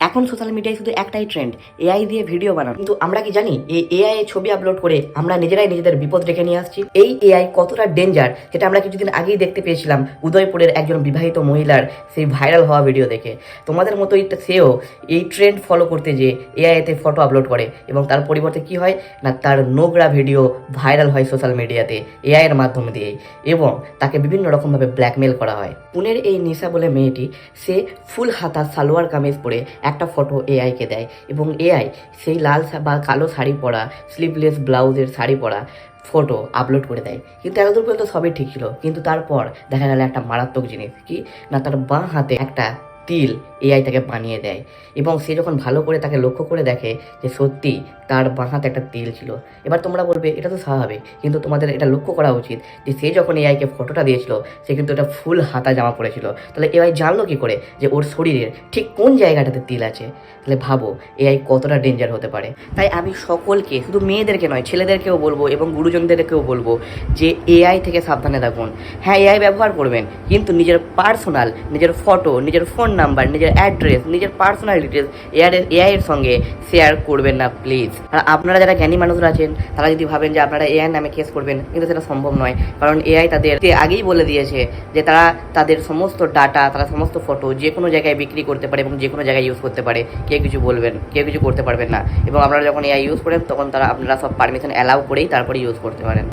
এখন সোশ্যাল মিডিয়ায় শুধু একটাই ট্রেন্ড, এআই দিয়ে ভিডিও বানানো। কিন্তু আমরা কি জানি এই এআই এ ছবি আপলোড করে আমরা নিজেরাই নিজেদের বিপদ ডেকে নিয়ে আসছি? এই এআই কতটা ডেঞ্জার সেটা আমরা কিছুদিন আগেই দেখতে পেয়েছিলাম উদয়পুরের একজন বিবাহিত মহিলার সেই ভাইরাল হওয়া ভিডিও দেখে। তোমাদের মতোই সেও এই ট্রেন্ড ফলো করতে যে এআইতে ফটো আপলোড করে এবং তার পরিবর্তে কি হয় না, তার নোংরা ভিডিও ভাইরাল হয় সোশ্যাল মিডিয়াতে এআই এর মাধ্যমে দিয়ে, এবং তাকে বিভিন্ন রকমভাবে ব্ল্যাকমেল করা হয়। পুনের এই নিশা বলে মেয়েটি, সে ফুল হাতা সালোয়ার কামিজ পরে একটা ফটো এআইকে দেয় এবং এআই সেই লাল বা কালো শাড়ি পরা, স্লিভলেস ব্লাউজের শাড়ি পরা ফটো আপলোড করে দেয়। কিন্তু এতদূর পর্যন্ত সবই ঠিক ছিল, কিন্তু তারপর দেখা গেল একটা মারাত্মক জিনিস কি না, তার বাঁ হাতে একটা তিল এআই তাকে বানিয়ে দেয় এবং সে যখন ভালো করে তাকে লক্ষ্য করে দেখে যে সত্যি তার বাঁ হাতে একটা তিল ছিল। এবার তোমরা বলবে এটা তো স্বাভাবিক, কিন্তু তোমাদের এটা লক্ষ্য করা উচিত যে সে যখন এআইকে ফটোটা দিয়েছিল সে কিন্তু এটা ফুল হাতা জামা পরেছিল। তাহলে এআই জানলো কি করে যে ওর শরীরের ঠিক কোন জায়গাটাতে তিল আছে? তাহলে ভাবো এআই কতটা ডেঞ্জার হতে পারে। তাই আমি সকলকে, শুধু মেয়েদেরকে নয় ছেলেদেরকেও বলবো এবং গুরুজনদেরকেও বলবো যে এআই থেকে সাবধানে থাকুন। হ্যাঁ, এআই ব্যবহার করবেন, কিন্তু নিজের পার্সোনাল, নিজের ফটো, নিজের ফোন নাম্বার, নিজের অ্যাড্রেস, নিজের পার্সোনাল ডিটেলস এআই এর সঙ্গে শেয়ার করবেন না প্লিজ। আর আপনারা যারা জ্ঞানী মানুষরা আছেন তারা যদি ভাবেন যে আপনারা এআই নামে কেস করবেন, কিন্তু সেটা সম্ভব নয়, কারণ এআই তাদের আগেই বলে দিয়েছে যে তারা তাদের সমস্ত ডাটা, তারা সমস্ত ফটো যে কোনো জায়গায় বিক্রি করতে পারে এবং যে কোনো জায়গায় ইউজ করতে পারে। কেউ কিছু করতে পারবেন না। এবং আপনারা যখন এআই ইউজ করেন তখন আপনারা সব পারমিশন অ্যালাউ করেই তারপরে ইউজ করতে পারেন।